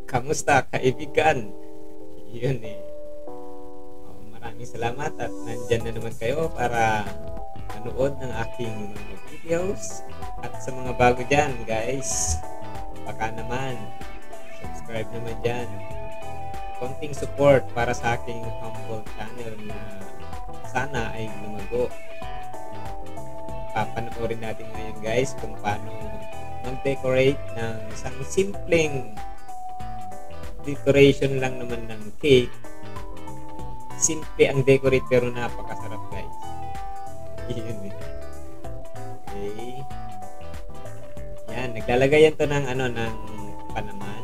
Kamusta kaibigan? Yun eh. Maraming salamat at nandyan na naman kayo para manood ng aking mga videos. At sa mga bago dyan guys, baka naman subscribe naman dyan. Konting support para sa aking humble channel na sana ay lumago. Papanoorin natin ngayon guys kung paano mag-decorate ng isang simpleng decoration lang naman ng cake. Simple ang decorate pero napakasarap guys. Yun eh. Okay. Yan, naglalagay yan to ng ng panaman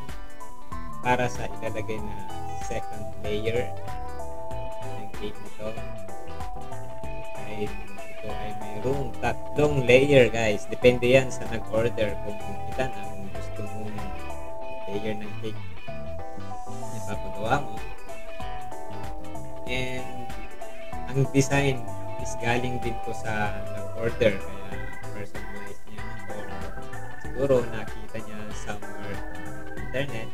para sa ilalagay na second layer ng cake nito. Ay, ito ay mayroong 3 layer guys. Depende yan sa nag-order kung ilan ang gusto mong layer ng cake papagawa mo. And ang design is galing din po sa nag-order, kaya personalize niya or siguro nakita niya somewhere internet,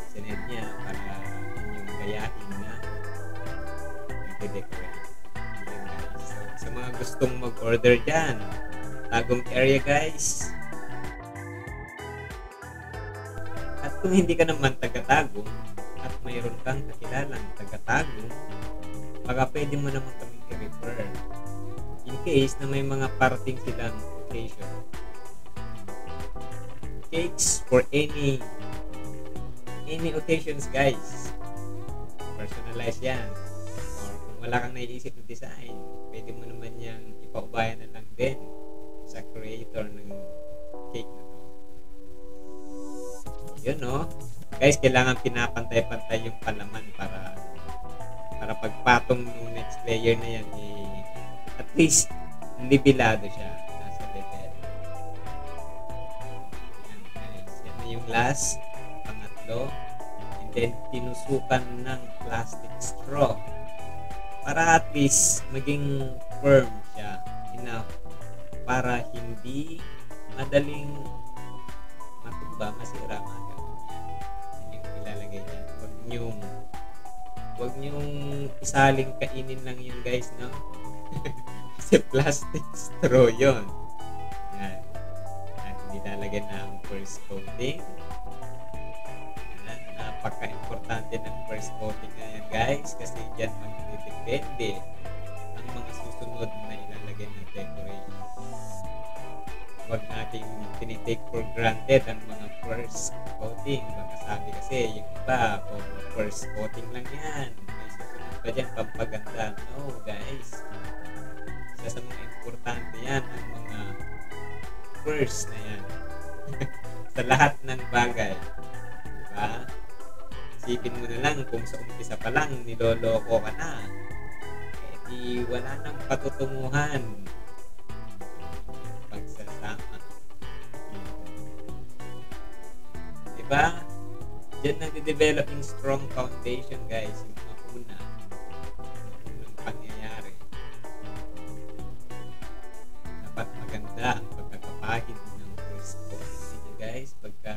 sinend niya para inyong gayahin na nag-decorate. So, sa mga gustong mag-order dyan, Tagum area guys. At kung hindi ka naman taga-Tagum at mayroon kang kakilalang taga-Tagum, baka pwede mo naman kami i-refer in case na may mga parating silang occasion. Cakes for any occasions guys. Personalize yan. Or kung wala kang naiisip ng design, pwede mo naman yang ipaubayan na lang din sa creator ng cake na to. Yun no. Guys, kailangan pinapantay-pantay yung palaman para pagpatong ng next layer na yan at least libilado siya, nasa level. Yan guys, yan na yung last, pangatlo, and then tinusukan ng plastic straw para at least maging firm siya enough para hindi madaling matumba, masira, ilalagay dyan. Huwag nyong isaling kainin lang yun guys, no? Kasi plastic straw yun. Yan. At nilalagay na ang first coating. Yan. Napaka-importante ng first coating na yan guys, kasi dyan magdidepende ang mga susunod na ilalagay na decoration. Huwag nating tinitake for granted ang mga first coating. Baka sabi kasi yung iba, first coating lang yan, may susunod pa dyan pampaganda. No guys, isa sa mga importante yan ang mga first na yan. Sa lahat ng bagay, diba? Isipin mo na lang kung sa umpisa pa lang niloloko ka na, eh di wala nang patutunguhan pagsasama. Diba? Diyan nagde-develop yung strong foundation guys, yung mga unang pangyayari. Dapat maganda ang pagkakapahid ng first coating ninyo guys pagka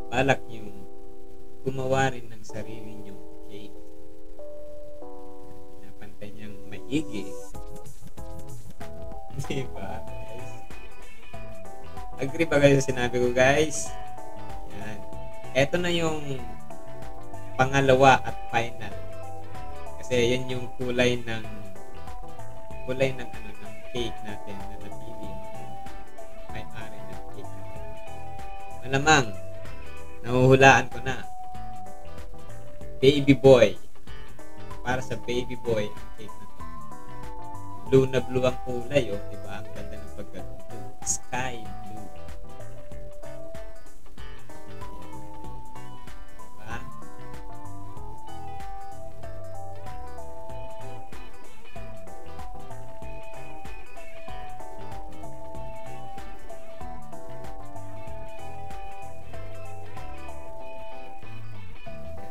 balak yung gumawa rin ng sarili nyong cake. Pinapantay niyang maigi. Diba guys? Agree ba kayo sa sinabi ko guys? Yan. Ito na yung pangalawa at final. Kasi yan yung kulay ng ng cake natin na napili may-ari ng cake natin. Malamang nahuhulaan ko na. Baby boy. Para sa baby boy ang cake na to. Blue na blue ang kulay, oh, diba? Ang ganda ng pagka-blue. Sky blue. Diba?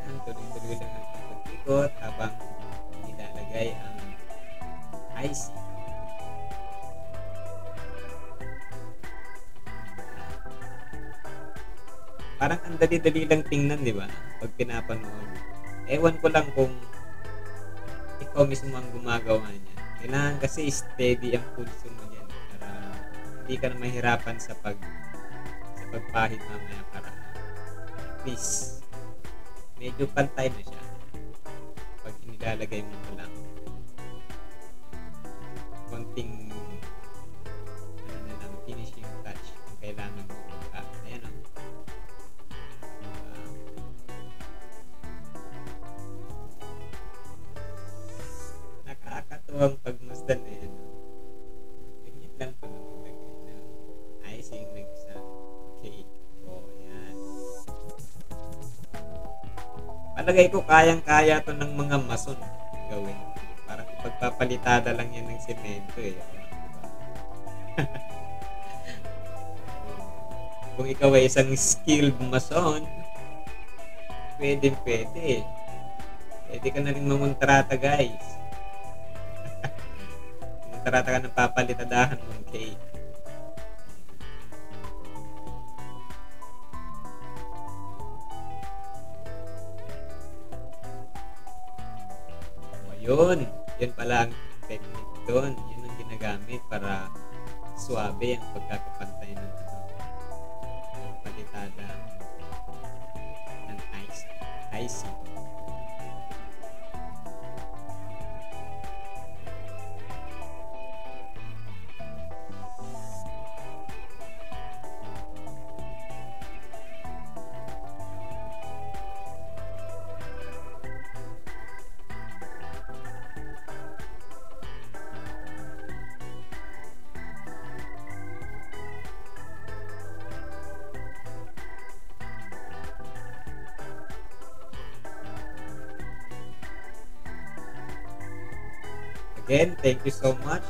Yan, tuloy-tuloy lang ang ikot-ikot habang nilalagay ang icing. Parang ang dali-dali lang tingnan, di ba? Pag pinapanood. Ewan ko lang kung ikaw mismo ang gumagawa niya. Kailangan kasi steady ang pulso mo niyan para hindi ka na mahirapan sa pagpahid mamaya para at least medyo pantay na siya pag inilalagay mo ko lang konting ano na lang, finishing touch ang kailangan mo. Ayan o. Nakakatuwang pagmasdan na yan. Ganyan lang pa naman lagay na icing ng isang cake. O, yan. Palagay ko kayang-kaya to ng mga mason gawin. Parang pagpapalitada lang yan ng semento eh. O, diba? Kung ikaw ay isang skilled mason, pwede. Pwede ka na rin mamuntrata, guys. Mamuntrata ka ng papalitadahan mong cake. O, yun. Yan pala ang technique doon. Yun ang ginagamit para suwabe ang pagkakapantay ng palitada ng icing. Again, thank you so much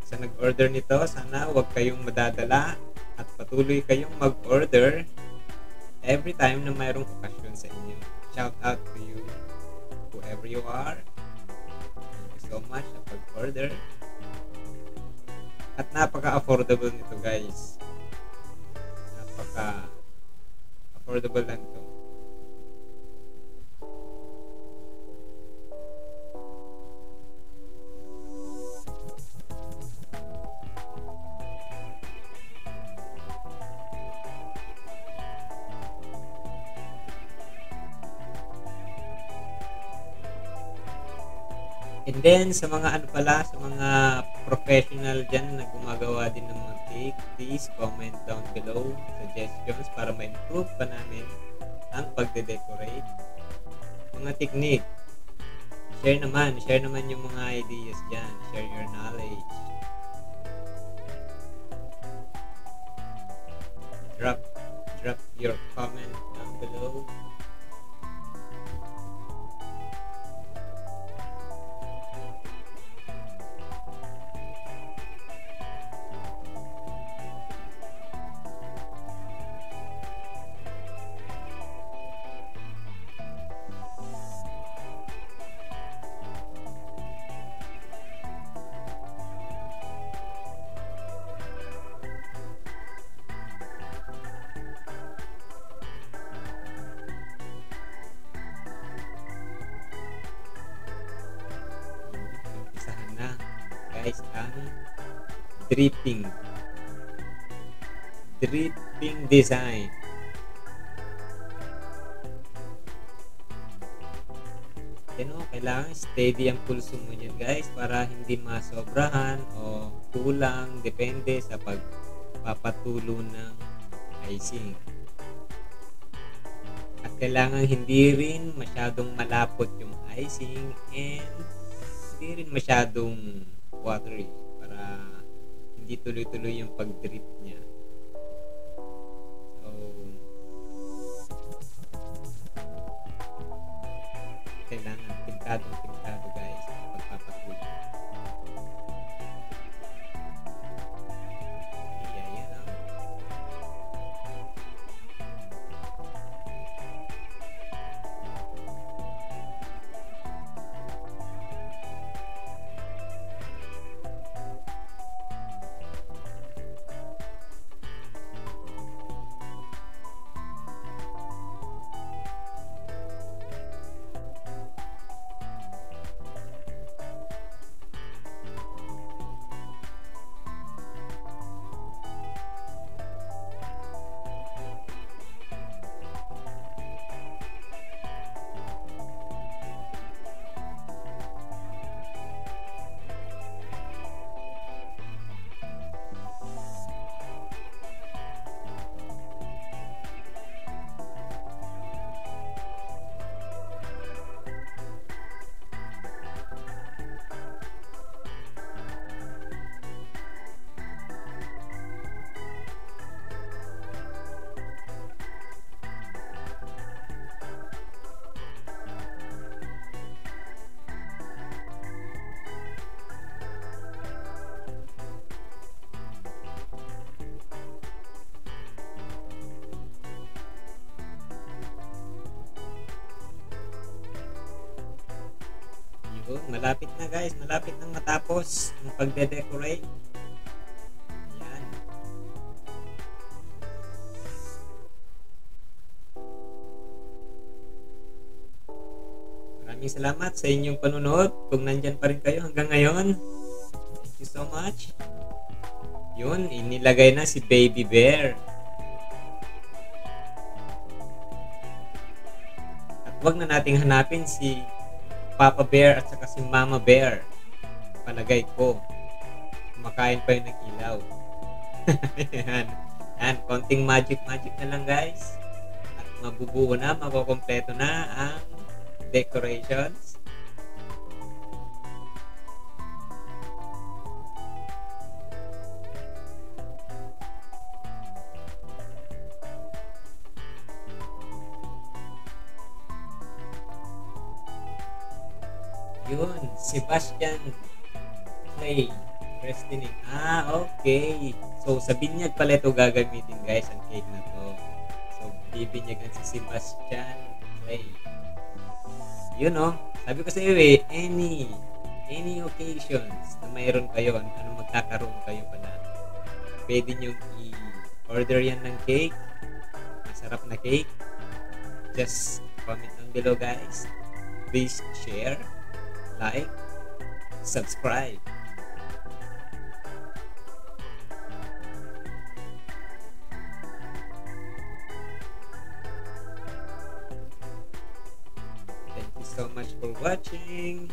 sa nag-order nito. Sana huwag kayong madadala at patuloy kayong mag-order every time na mayroong okasyon sa inyo. Shout out to you, whoever you are. Thank you so much sa pag-order. At napaka-affordable nito, guys. Napaka-affordable lang ito. And then, sa mga sa mga professional dyan na gumagawa din ng mga cake, please comment down below suggestions para ma-improve pa namin ang pagde-decorate. Mga technique. Share naman yung mga ideas dyan. Share your knowledge. Drop your comment down below. Guys, ang dripping design. Kailangan steady ang pulso mo yan, guys, para hindi masobrahan o kulang, depende sa pagpapatulo ng icing. At kailangan hindi rin masyadong malapot yung icing and hindi rin masyadong watery para hindi tuloy-tuloy yung pag-drip niya. So, kailangan pintado guys pagpapatuloy. Yan. malapit na guys. Malapit nang matapos ang pagde-decorate. Ayan. Maraming salamat sa inyong panunood. Kung nandyan pa rin kayo hanggang ngayon. Thank you so much. Yun, inilagay na si Baby Bear. At wag na nating hanapin si Papa Bear at saka si Mama Bear. Palagay ko, kumakain pa yun ng ilaw. Yan. Yan, konting magic na lang guys. At mabubuo na, makukompleto na ang decorations. Yun, Sebastian Clay Prestining. Okay. So, sa binyag pala ito gagamitin guys, ang cake na to. So, bibinyagan si Sebastian Clay. Yun sabi ko sa iyo any occasions na mayroon kayo, ano magkakaroon kayo pala. Pwede nyo i-order yan ng cake. Masarap na cake. Just comment down below guys. Please share, like, subscribe. Thank you so much for watching.